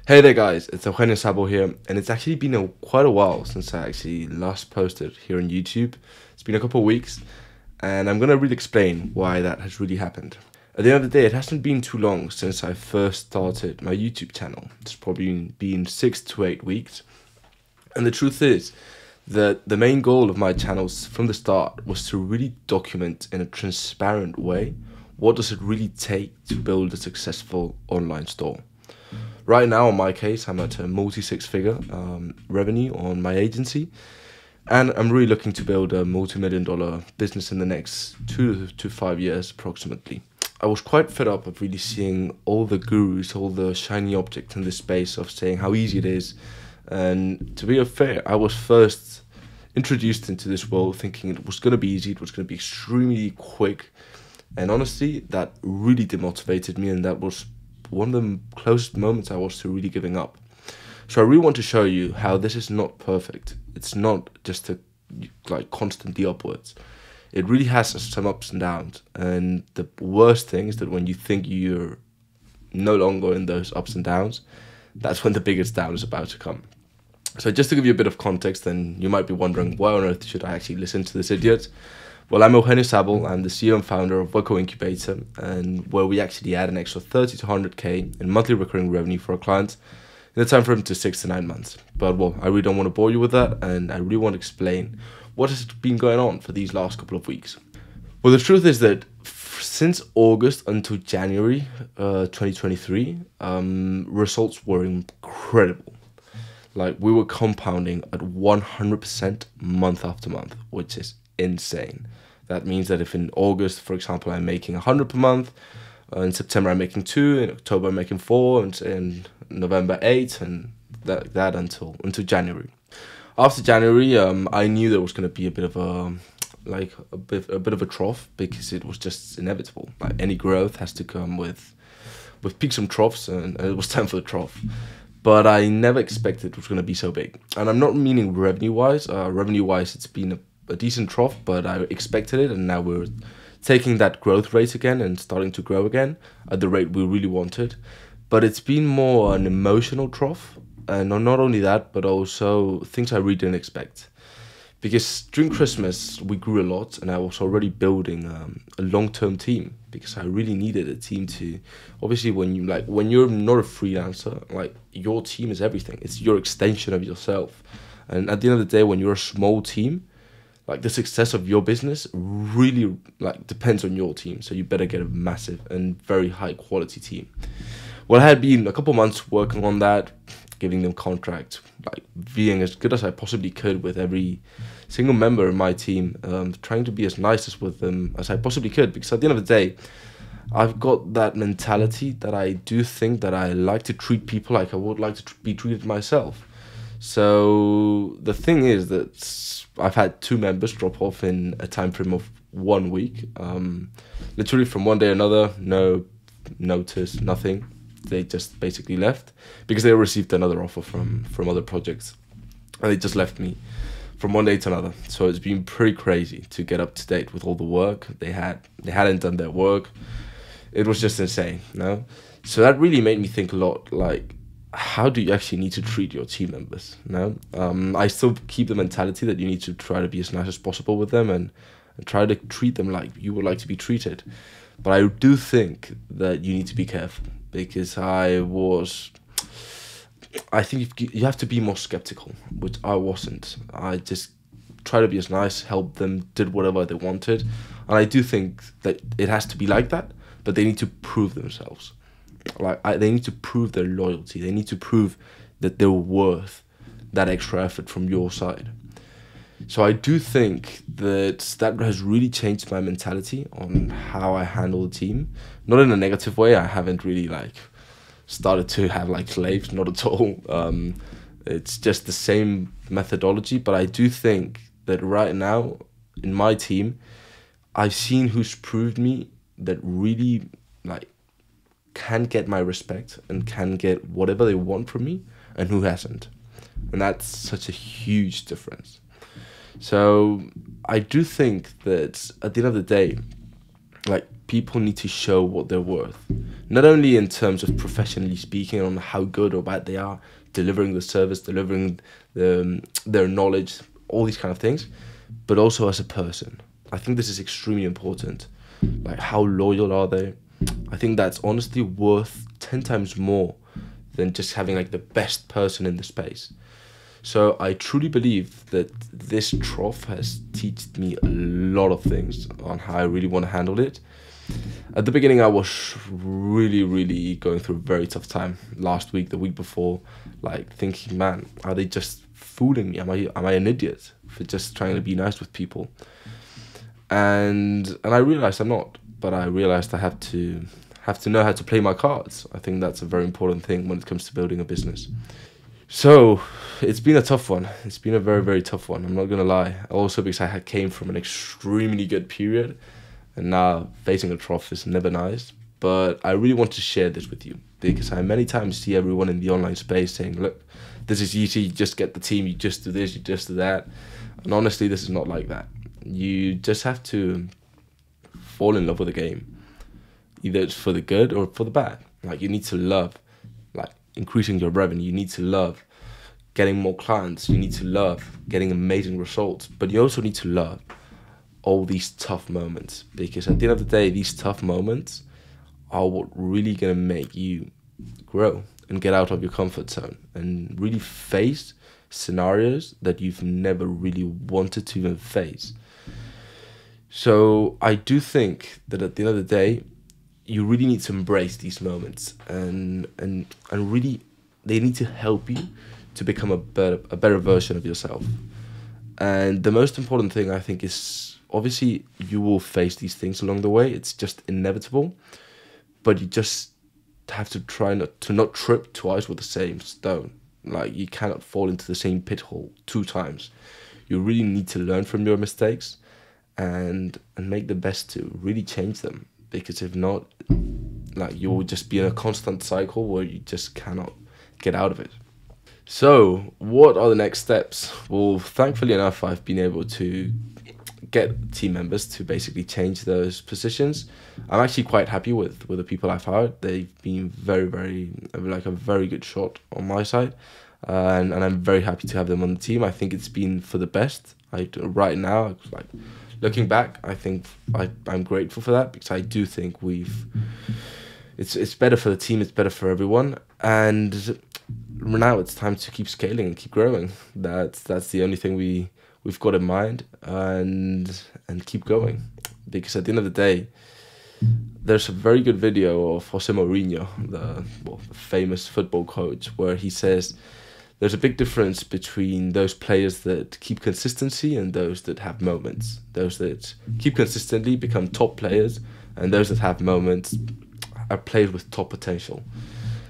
Hey there guys, it's Eugenio Zabell here, and it's actually been quite a while since I actually last posted here on YouTube. It's been a couple of weeks, and I'm gonna really explain why that has really happened. At the end of the day, it hasn't been too long since I first started my YouTube channel. It's probably been 6 to 8 weeks, and the truth is that the main goal of my channels from the start was to really document in a transparent way what does it really take to build a successful online store. Right now, in my case, I'm at a multi-six-figure revenue on my agency, and I'm really looking to build a multi-million-dollar business in the next 2 to 5 years, approximately. I was quite fed up of really seeing all the gurus, all the shiny objects in this space of saying how easy it is. And to be fair, I was first introduced into this world thinking it was going to be easy, it was going to be extremely quick. And honestly, that really demotivated me, and that was one of the closest moments I was to really giving up. So I really want to show you how this is not perfect. It's not just constantly upwards. It really has some ups and downs. And the worst thing is that when you think you're no longer in those ups and downs, that's when the biggest down is about to come. So just to give you a bit of context, then you might be wondering, why on earth should I actually listen to this idiot? Well, I'm Eugenio Zabell. I'm the CEO and founder of Worko Incubator, and where we actually add an extra 30 to 100k in monthly recurring revenue for our clients in the time frame to 6 to 9 months. But well, I really don't want to bore you with that, and I really want to explain what has been going on for these last couple of weeks. Well, the truth is that since August until January 2023, results were incredible. Like, we were compounding at 100% month after month, which is insane. That means that if in August, for example, I'm making 100 per month, in September I'm making 2, in October I'm making 4, and in November 8, and that until January. After January, I knew there was going to be a bit of a trough, because it was just inevitable. Like, any growth has to come with peaks and troughs, and it was time for the trough. But I never expected it was going to be so big. And I'm not meaning revenue-wise. Revenue-wise, it's been a decent trough, but I expected it, and now we're taking that growth rate again and starting to grow again at the rate we really wanted. But it's been more an emotional trough, and not only that, but also things I really didn't expect. Because during Christmas, we grew a lot, and I was already building a long-term team, because I really needed a team to, obviously, when you're not a freelancer, like, your team is everything. It's your extension of yourself. And at the end of the day, when you're a small team, like, the success of your business really depends on your team. So you better get a massive and very high quality team. Well, I had been a couple months working on that, giving them contracts, being as good as I possibly could with every single member in my team, trying to be as nice as with them as I possibly could, because at the end of the day, I've got that mentality that I do think that I like to treat people like I would like to be treated myself. So the thing is that I've had 2 members drop off in a time frame of 1 week, literally from one day to another, no notice, nothing. They just basically left because they received another offer from other projects, and they just left me from one day to another. So it's been pretty crazy to get up to date with all the work they hadn't done their work. It was just insane, no? So that really made me think a lot, like, how do you actually need to treat your team members, no? I still keep the mentality that you need to try to be as nice as possible with them, and try to treat them like you would like to be treated. But I do think that you need to be careful, because I think you have to be more skeptical, which I wasn't. I just tried to be as nice, help them, did whatever they wanted. And I do think that it has to be like that, but they need to prove themselves. They need to prove their loyalty. They need to prove that they're worth that extra effort from your side. So I do think that has really changed my mentality on how I handle the team. Not in a negative way. I haven't really started to have slaves, not at all. It's just the same methodology. But I do think that right now in my team, I've seen who's proved me that really can get my respect and can get whatever they want from me, and who hasn't. And that's such a huge difference. So I do think that at the end of the day, people need to show what they're worth. Not only in terms of professionally speaking on how good or bad they are, delivering the service, delivering their knowledge, all these kind of things, but also as a person. I think this is extremely important. Like, how loyal are they? I think that's honestly worth 10 times more than just having like the best person in the space. So I truly believe that this trough has taught me a lot of things on how I really want to handle it. At the beginning, I was really going through a very tough time last week, the week before, like thinking, man, are they just fooling me? Am I an idiot for just trying to be nice with people? And I realized I'm not, but I realized I have to know how to play my cards. I think that's a very important thing when it comes to building a business. So it's been a tough one. It's been a very tough one. I'm not gonna lie. Also because I came from an extremely good period, and now facing a trough is never nice. But I really want to share this with you because I many times see everyone in the online space saying, look, this is easy, you just get the team, you just do this, you just do that. And honestly, this is not like that. You just have to fall in love with the game. Either it's for the good or for the bad. Like, you need to love, like, increasing your revenue. You need to love getting more clients. You need to love getting amazing results. But you also need to love all these tough moments, because at the end of the day, these tough moments are what really gonna make you grow and get out of your comfort zone and really face scenarios that you've never really wanted to even face. So I do think that at the end of the day, you really need to embrace these moments and really, they need to help you to become a better version of yourself. And the most important thing, I think, is obviously you will face these things along the way. It's just inevitable, but you just have to try not to trip twice with the same stone. Like, you cannot fall into the same pit hole 2 times. You really need to learn from your mistakes and make the best to really change them. Because if not, like, you will just be in a constant cycle where you just cannot get out of it. So what are the next steps? Well, thankfully enough, I've been able to get team members to basically change those positions. I'm actually quite happy with the people I've hired. They've been very like a very good shot on my side, and I'm very happy to have them on the team. I think it's been for the best. Right now, like, looking back, I think I'm grateful for that, because I do think it's better for the team, it's better for everyone, and now it's time to keep scaling and keep growing. That's the only thing we've got in mind, and keep going, because at the end of the day, there's a very good video of Eugenio, the famous football coach, where he says there's a big difference between those players that keep consistency and those that have moments. Those that keep consistently become top players, and those that have moments are players with top potential.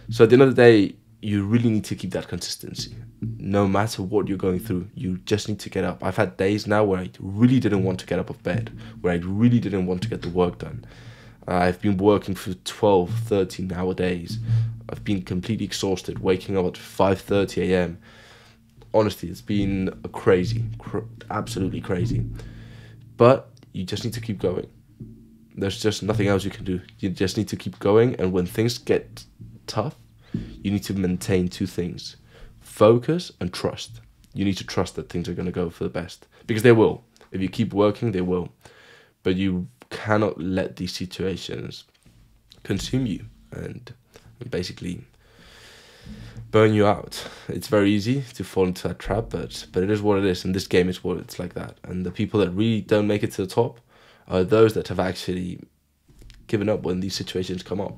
So at the end of the day, you really need to keep that consistency. No matter what you're going through, you just need to get up. I've had days now where I really didn't want to get up of bed, where I really didn't want to get the work done. I've been working for 12, 13-hour days. I've been completely exhausted, waking up at 5:30 a.m. Honestly, it's been absolutely crazy. But you just need to keep going. There's just nothing else you can do. You just need to keep going, and when things get tough, you need to maintain 2 things: focus and trust. You need to trust that things are going to go for the best, because they will. If you keep working, they will. But you cannot let these situations consume you and basically burn you out. It's very easy to fall into that trap, but it is what it is, and this game is what it's like that. And the people that really don't make it to the top are those that have actually given up when these situations come up.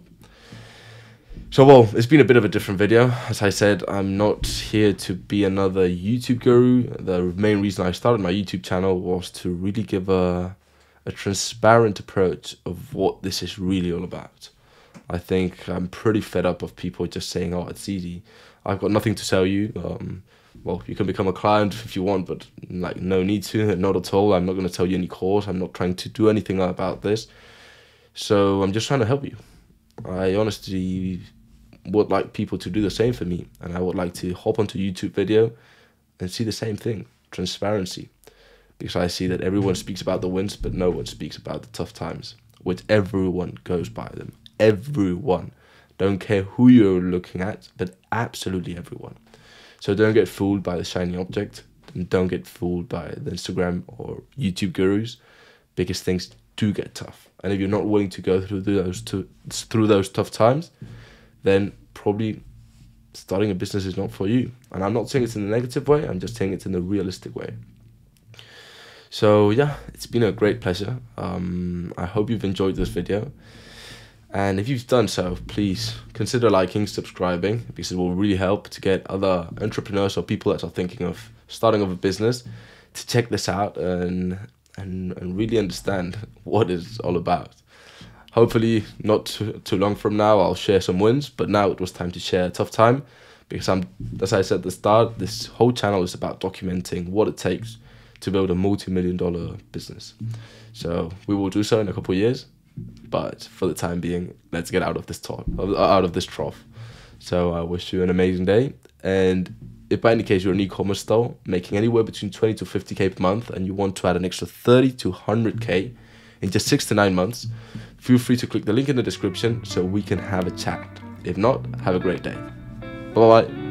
So, well, it's been a bit of a different video. As I said, I'm not here to be another YouTube guru. The main reason I started my YouTube channel was to really give a transparent approach of what this is really all about. I think I'm pretty fed up of people just saying, oh, it's easy. I've got nothing to sell you. Well, you can become a client if you want, but like, no need to, not at all. I'm not going to tell you any course. I'm not trying to do anything about this. So I'm just trying to help you. I honestly would like people to do the same for me, and I would like to hop onto YouTube video and see the same thing, transparency, because I see that everyone speaks about the wins, but no one speaks about the tough times. which everyone goes by them. Everyone. Don't care who you're looking at, but absolutely everyone. So don't get fooled by the shiny object, and don't get fooled by the Instagram or YouTube gurus, because things do get tough. And if you're not willing to go through those tough times, then probably starting a business is not for you. And I'm not saying it's in a negative way, I'm just saying it's in a realistic way. So yeah, it's been a great pleasure. I hope you've enjoyed this video. And if you've done so, please consider liking, subscribing, because it will really help to get other entrepreneurs or people that are thinking of starting up a business to check this out and really understand what it's all about. Hopefully not too long from now I'll share some wins, but now it was time to share a tough time, because as I said at the start, this whole channel is about documenting what it takes to build a multi-million-dollar business. So we will do so in a couple of years, but for the time being, let's get out of this trough. So I wish you an amazing day, and if by any case you're an e-commerce store making anywhere between 20 to 50k per month and you want to add an extra 30 to 100k in just 6 to 9 months, feel free to click the link in the description so we can have a chat. If not, have a great day. Bye bye.